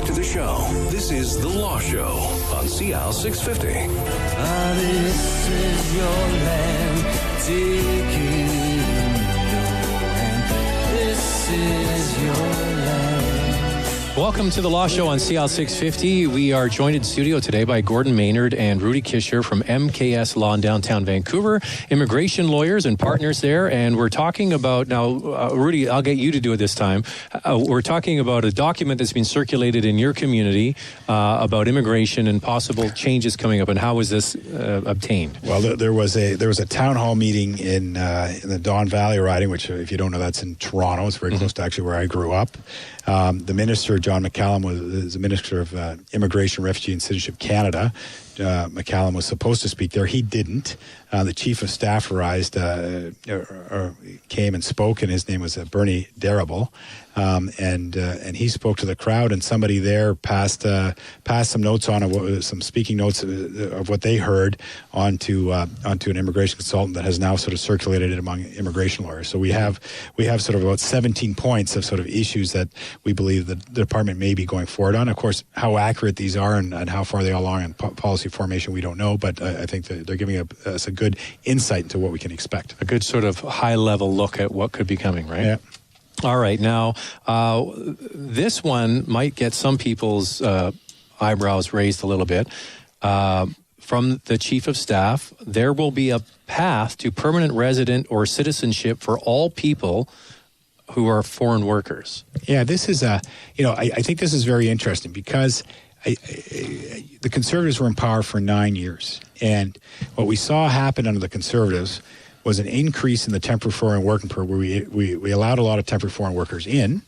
back to the show. This is The Law Show on CL 650. This is your land. Take it in your hand. This is your land. Welcome to The Law Show on CL 650. We are joined in studio today by Gordon Maynard and Rudy Kisher from MKS Law in downtown Vancouver, immigration lawyers and partners there. And we're talking about, now, Rudy, I'll get you to do it this time. We're talking about a document that's been circulated in your community about immigration and possible changes coming up. And how was this obtained? Well, there was a town hall meeting in the Don Valley riding, which, if you don't know, that's in Toronto. It's very close to actually where I grew up. The minister, John McCallum, is the Minister of Immigration, Refugee and Citizenship Canada. McCallum was supposed to speak there. He didn't. The Chief of Staff came and spoke, and his name was Bernie Darrable. And he spoke to the crowd, and somebody there passed some notes on some speaking notes of what they heard onto an immigration consultant that has now sort of circulated it among immigration lawyers. So we have sort of about 17 points of sort of issues that we believe the department may be going forward on. Of course, how accurate these are and how far they are along in policy formation, we don't know, but I think that they're giving us a good insight into what we can expect. A good sort of high-level look at what could be coming, right? Yeah. All right. Now, this one might get some people's eyebrows raised a little bit. From the Chief of Staff, there will be a path to permanent resident or citizenship for all people who are foreign workers. Yeah, this is I think this is very interesting because the Conservatives were in power for 9 years. And what we saw happen under the Conservatives was an increase in the temporary foreign working period where we allowed a lot of temporary foreign workers in.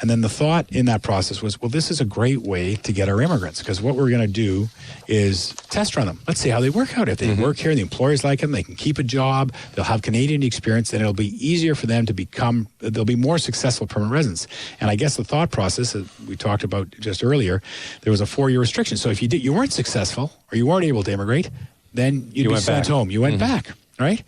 And then the thought in that process was, well, this is a great way to get our immigrants, because what we're going to do is test run them. Let's see how they work out. If they work here, the employers like them, they can keep a job, they'll have Canadian experience, and it'll be easier for them to they'll be more successful permanent residents. And I guess the thought process that we talked about just earlier, there was a 4-year restriction. So if you weren't successful or you weren't able to immigrate, then you'd be sent home. You went back, right?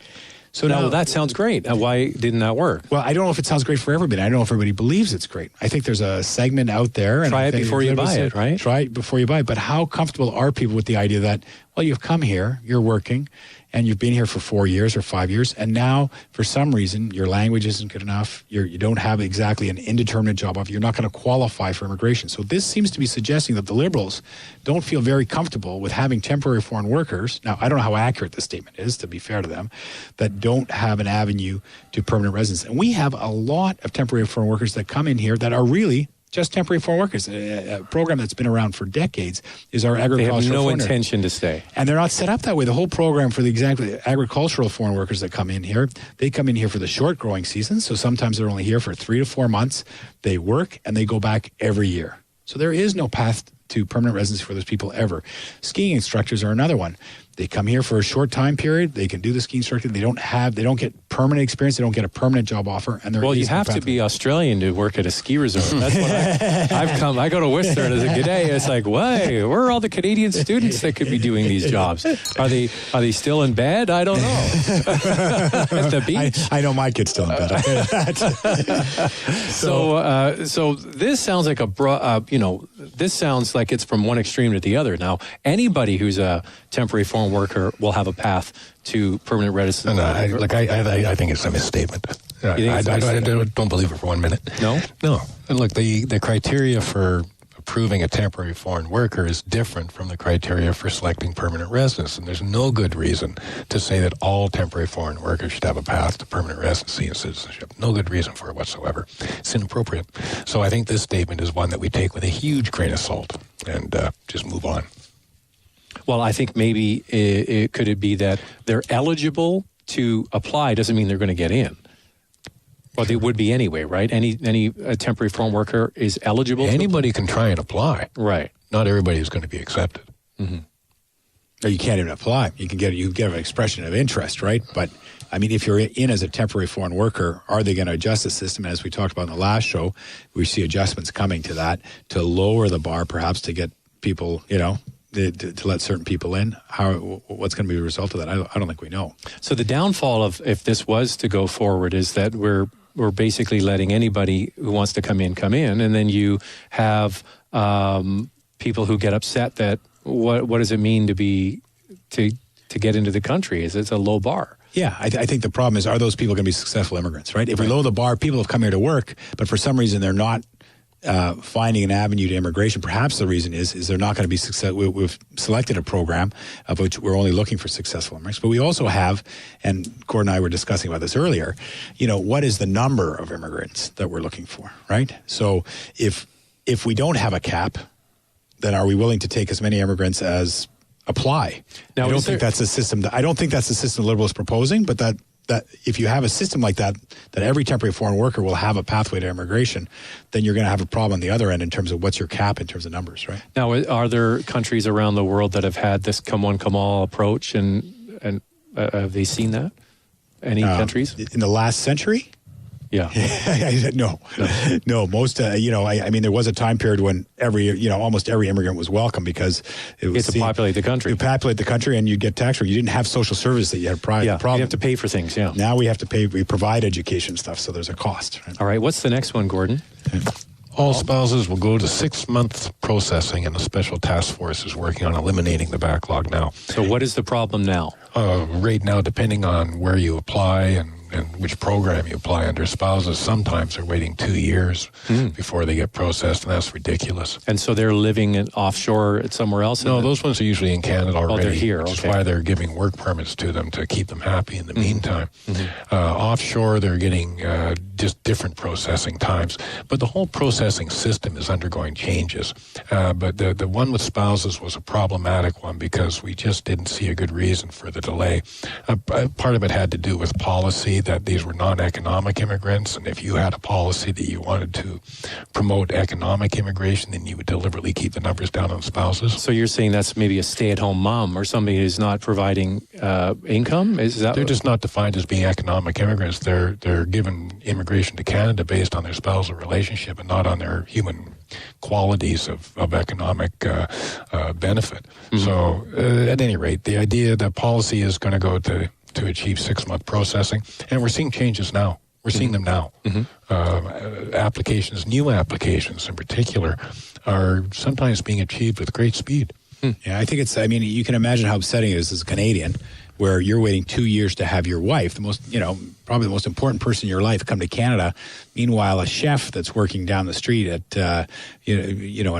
So now that sounds great. Why didn't that work? Well, I don't know if it sounds great for everybody. I don't know if everybody believes it's great. I think there's a segment out there. Try it before you buy it, right? Try it before you buy it. But how comfortable are people with the idea that, well, you've come here, you're working, and you've been here for 4 years or 5 years, and now, for some reason, your language isn't good enough, you don't have exactly an indeterminate job offer, you're not going to qualify for immigration. So this seems to be suggesting that the Liberals don't feel very comfortable with having temporary foreign workers, now I don't know how accurate this statement is, to be fair to them, that don't have an avenue to permanent residence. And we have a lot of temporary foreign workers that come in here that are really just temporary foreign workers. A program that's been around for decades is our agricultural. They have no foreigner. intention to stay. And they're not set up that way. The whole program for the agricultural foreign workers that come in here, they come in here for the short growing season. So sometimes they're only here for 3 to 4 months. They work and they go back every year. So there is no path to permanent residency for those people ever. Skiing instructors are another one. They come here for a short time period. They can do the ski instructor. They don't get permanent experience. They don't get a permanent job offer. And you have to be Australian to work at a ski resort. That's what I've come. I go to Whistler and as a g'day, it's like, where are all the Canadian students that could be doing these jobs? Are they still in bed? I don't know. At the beach. I know my kid's still in bed. So this sounds like this sounds like it's from one extreme to the other. Now, anybody who's a temporary foreign worker will have a path to permanent residency. No, I think it's a misstatement. I don't believe it for 1 minute. No? No. And look, the criteria for approving a temporary foreign worker is different from the criteria for selecting permanent residence. And there's no good reason to say that all temporary foreign workers should have a path to permanent residency and citizenship. No good reason for it whatsoever. It's inappropriate. So I think this statement is one that we take with a huge grain of salt and just move on. Well, I think maybe could it be that they're eligible to apply doesn't mean they're going to get in. Well, they would be anyway, right? Any temporary foreign worker is eligible. Anybody can try and apply. Right. Not everybody is going to be accepted. Mm-hmm. Or you can't even apply. You can get an expression of interest, right? But I mean, if you're in as a temporary foreign worker, are they going to adjust the system? As we talked about in the last show, we see adjustments coming to that to lower the bar, perhaps to get people, to let certain people in. What's going to be the result of that? I don't think we know. So the downfall of if this was to go forward is that we're we're basically letting anybody who wants to come in, and then you have people who get upset that what does it mean to get into the country? It's a low bar. Yeah, I think the problem is, are those people going to be successful immigrants, right? If we lower the bar, people have come here to work, but for some reason they're not finding an avenue to immigration. Perhaps the reason is they're not going to be successful. We've selected a program of which we're only looking for successful immigrants. But we also have, and Gordon and I were discussing about this earlier, what is the number of immigrants that we're looking for, right? So if we don't have a cap, then are we willing to take as many immigrants as apply? Now, I don't think that's a system the Liberal is proposing, but that if you have a system like that every temporary foreign worker will have a pathway to immigration, then you're going to have a problem on the other end in terms of what's your cap in terms of numbers, right? Now, are there countries around the world that have had this come one, come all approach, and have they seen that? Any countries? In the last century? Yeah. No. Most, I mean, there was a time period when almost every immigrant was welcome because it was to populate the country. You populate the country and you get tax relief. You didn't have social service that you had prior. Yeah, you have to pay for things, yeah. Now we have to pay, we provide education stuff, so there's a cost. Right? All right, what's the next one, Gordon? All spouses will go to 6 months processing, and a special task force is working on eliminating the backlog now. So what is the problem now? Right now, depending on where you apply and which program you apply under, spouses sometimes are waiting 2 years before they get processed, and that's ridiculous. And so they're living offshore somewhere else? No, those ones are usually in Canada already. Oh, they're here, which is why they're giving work permits to them to keep them happy in the meantime. Offshore, they're getting just different processing times. But the whole processing system is undergoing changes. But the one with spouses was a problematic one because we just didn't see a good reason for the delay. Part of it had to do with policy, that these were non-economic immigrants, and if you had a policy that you wanted to promote economic immigration, then you would deliberately keep the numbers down on spouses. So you're saying that's maybe a stay-at-home mom or somebody who's not providing income? They're just not defined as being economic immigrants. They're given immigration to Canada based on their spousal relationship and not on their human qualities of economic benefit. So at any rate, the idea that policy is going to go to achieve 6 month processing, and we're seeing changes now. We're seeing them now. New applications in particular, are sometimes being achieved with great speed. Yeah, I think you can imagine how upsetting it is as a Canadian, where you're waiting 2 years to have your wife, probably the most important person in your life, come to Canada. Meanwhile, a chef that's working down the street at at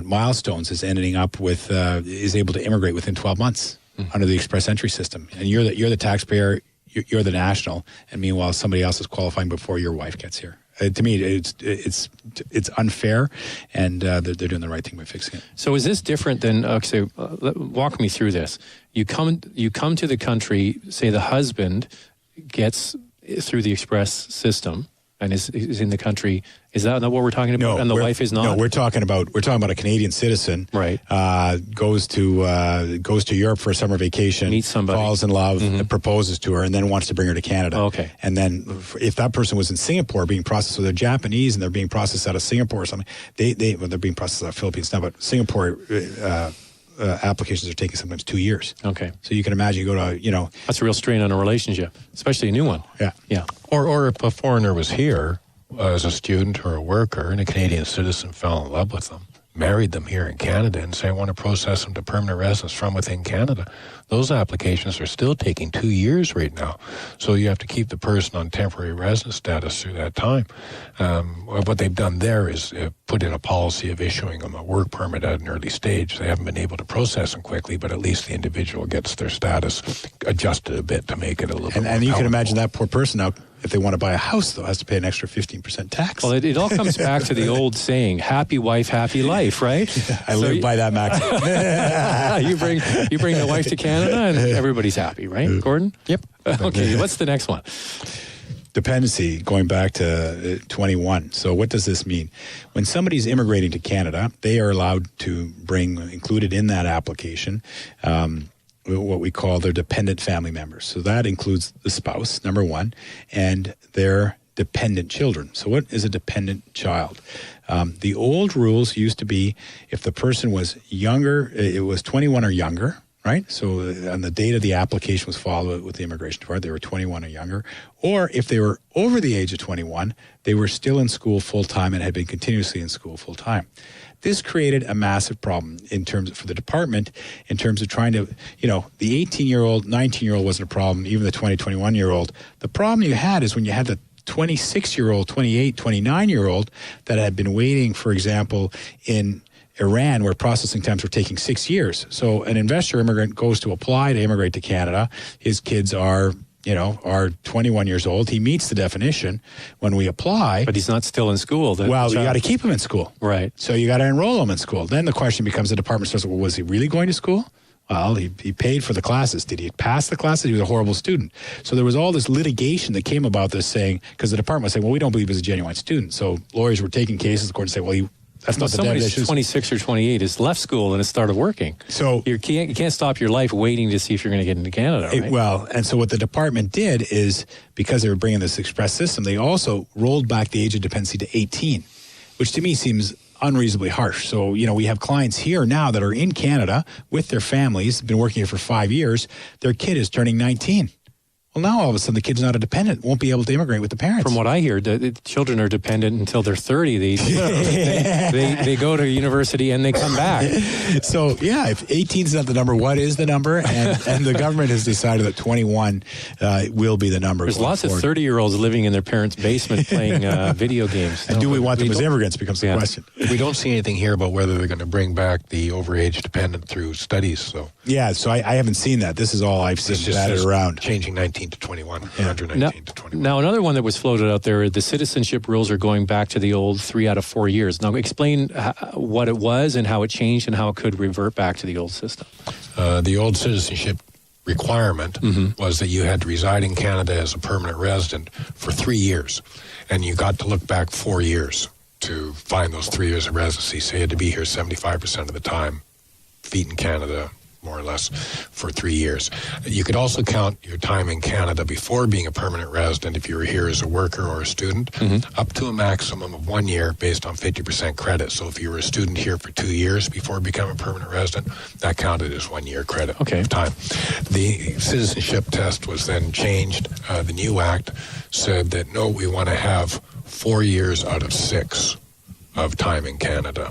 Milestones is ending up with is able to immigrate within 12 months under the express entry system, and you're the taxpayer, you're the national, and meanwhile somebody else is qualifying before your wife gets here. To me, it's unfair, and they're doing the right thing by fixing it. So is this different than? Walk me through this. You come to the country. Say the husband gets through the express system and is in the country. Is that not what we're talking about? No, and the wife is not. No, we're talking about a Canadian citizen, right? Goes to Europe for a summer vacation, meets somebody, falls in love, proposes to her, and then wants to bring her to Canada. Okay. And then if that person was in Singapore being processed, so they're Japanese and they're being processed out of Singapore or something, they're being processed out of Philippines now, but Singapore applications are taking sometimes 2 years. Okay. So you can imagine you go to that's a real strain on a relationship, especially a new one. Yeah. Or if a foreigner was here as a student or a worker and a Canadian citizen fell in love with them, married them here in Canada, and say, I want to process them to permanent residence from within Canada. Those applications are still taking 2 years right now. So you have to keep the person on temporary residence status through that time. What they've done there is put in a policy of issuing them a work permit at an early stage. They haven't been able to process them quickly, but at least the individual gets their status adjusted a bit to make it a little bit more And you can palatable. imagine that poor person now, if they want to buy a house, though, has to pay an extra 15% tax. Well, it all comes back to the old saying, happy wife, happy life, right? I live by that maxim. you bring the wife to Canada and everybody's happy, right, Gordon? Yep. Okay, what's the next one? Dependency, going back to 21. So what does this mean? When somebody's immigrating to Canada, they are allowed to bring, included in that application, what we call their dependent family members. So that includes the spouse, number one, and their dependent children. So what is a dependent child? The old rules used to be if the person was younger, it was 21 or younger, right? So on the date of the application was filed with the Immigration Department, they were 21 or younger. Or if they were over the age of 21, they were still in school full-time and had been continuously in school full-time. This created a massive problem for the department in terms of trying to, the 18-year-old, 19-year-old wasn't a problem, even the 20, 21-year-old. The problem you had is when you had the 26-year-old, 28, 29-year-old that had been waiting, for example, in Iran, where processing times were taking 6 years. So an investor immigrant goes to apply to immigrate to Canada. His kids are 21 years old. He meets the definition when we apply. But he's not still in school. You got to keep him in school. Right. So you got to enroll him in school. Then the question becomes, the department says, well, was he really going to school? Well, he paid for the classes. Did he pass the classes? He was a horrible student. So there was all this litigation that came about this saying, because the department was saying, well, we don't believe he was a genuine student. So lawyers were taking cases, the court and say, well, that's not the definition. Somebody's 26 or 28 has left school and has started working. So you can't stop your life waiting to see if you're going to get into Canada, right? And so what the department did is, because they were bringing this express system, they also rolled back the age of dependency to 18, which to me seems unreasonably harsh. So, we have clients here now that are in Canada with their families, been working here for 5 years. Their kid is turning 19. Well, now all of a sudden the kid's not a dependent, won't be able to immigrate with the parents. From what I hear, the children are dependent until they're 30. They go to university and they come back. So, if 18 is not the number, what is the number? And the government has decided that 21 will be the number. There's lots of 30-year-olds living in their parents' basement playing video games. And do we want them as immigrants becomes the question. We don't see anything here about whether they're going to bring back the overage dependent through studies. So I haven't seen that. This is all I've seen batted around. Changing 19 to 21, under 19 to 21. Now, another one that was floated out there, the citizenship rules are going back to the old 3 out of 4 years. Now, explain what it was and how it changed and how it could revert back to the old system. The old citizenship requirement was that you had to reside in Canada as a permanent resident for 3 years, and you got to look back 4 years to find those 3 years of residency. So you had to be here 75% of the time, feet in Canada, more or less, for 3 years. You could also count your time in Canada before being a permanent resident if you were here as a worker or a student, up to a maximum of 1 year based on 50% credit. So if you were a student here for 2 years before becoming a permanent resident, that counted as 1 year credit of time. The citizenship test was then changed. The new act said that, no, we want to have 4 years out of 6 of time in Canada.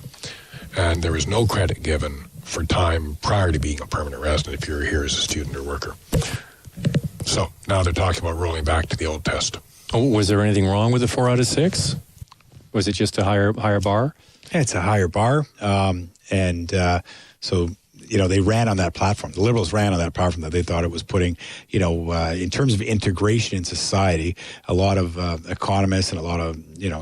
And there was no credit given for time prior to being a permanent resident if you were here as a student or worker. So now they're talking about rolling back to the old test. Oh, was there anything wrong with the 4 out of 6? Was it just a higher bar? It's a higher bar. So they ran on that platform. The Liberals ran on that platform that they thought it was putting, in terms of integration in society, a lot of economists and a lot of,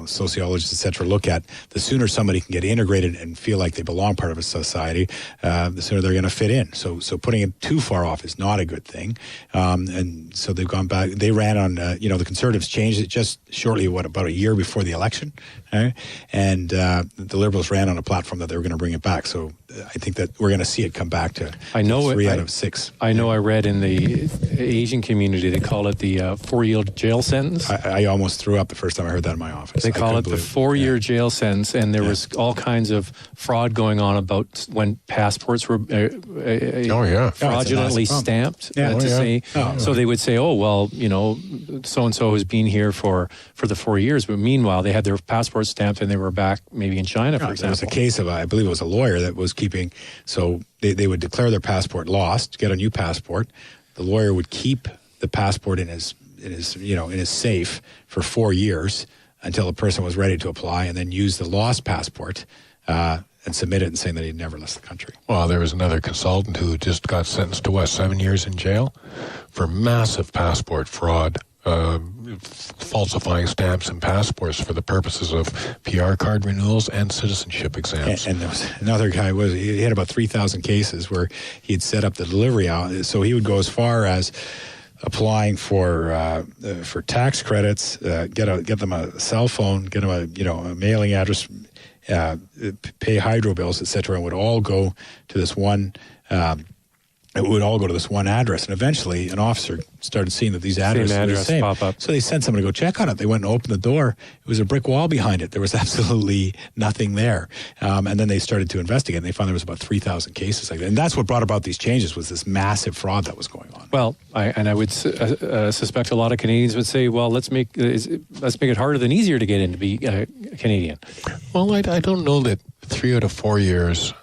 sociologists, et cetera, look at the sooner somebody can get integrated and feel like they belong part of a society, the sooner they're going to fit in. So putting it too far off is not a good thing. And so they've gone back. They ran on, the Conservatives changed it just shortly, about a year before the election. And the Liberals ran on a platform that they were going to bring it back. So I think that we're going to see it come back to 3 out of 6. I know I read in the Asian community, they call it the 4-year jail sentence. I almost threw up the first time I heard that in my office. They call it the 4-year jail sentence, and there was all kinds of fraud going on about when passports were fraudulently stamped. So they would say, oh, well, so-and-so has been here for the 4 years, but meanwhile, they had their passports stamped and they were back maybe in China, for example. There was a case of, I believe it was a lawyer that was keeping, so they would declare their passport lost, get a new passport. The lawyer would keep the passport in his safe for 4 years until a person was ready to apply, and then use the lost passport and submit it and saying that he'd never left the country. Well, there was another consultant who just got sentenced to 7 years in jail for massive passport fraud, falsifying stamps and passports for the purposes of PR card renewals and citizenship exams. And there was another guy, he had about 3,000 cases where he had set up the delivery out. So he would go as far as applying for tax credits, get them a cell phone, get them a mailing address, pay hydro bills, etc., and would all go to this one it would all go to this one address. And eventually an officer started seeing that these addresses were the same. Pop up. So they sent someone to go check on it. They went and opened the door. It was a brick wall behind it. There was absolutely nothing there. And then they started to investigate, and they found there was about 3,000 cases like that. And that's what brought about these changes, was this massive fraud that was going on. Well, I would suspect a lot of Canadians would say, well, let's make it harder than easier to get in to be Canadian. Well, I don't know that 3 out of 4 years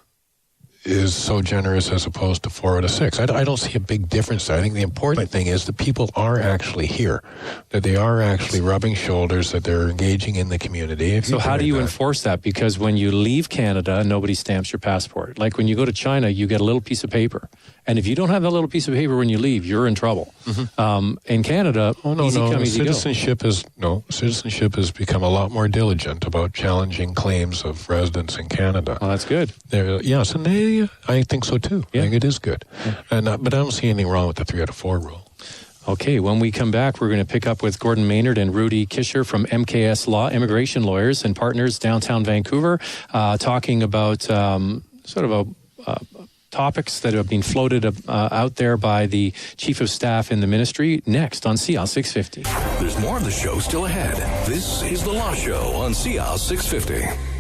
is so generous as opposed to 4 out of 6. I don't see a big difference there. I think the important thing is that people are actually here, that they are actually rubbing shoulders, that they're engaging in the community. So how do you enforce that? Because when you leave Canada, nobody stamps your passport. Like when you go to China, you get a little piece of paper. And if you don't have that little piece of paper when you leave, you're in trouble. In Canada, easy come, easy citizenship go. Citizenship has become a lot more diligent about challenging claims of residence in Canada. Well, that's good. Yes, and I think so too. Yeah. I think it is good. Yeah. And but I don't see anything wrong with the 3 out of 4 rule. Okay, when we come back, we're going to pick up with Gordon Maynard and Rudy Kisher from MKS Law, immigration lawyers and partners downtown Vancouver, talking about sort of topics that have been floated out there by the Chief of Staff in the ministry, next on CL 650. There's more of the show still ahead. This is The Law Show on CL 650.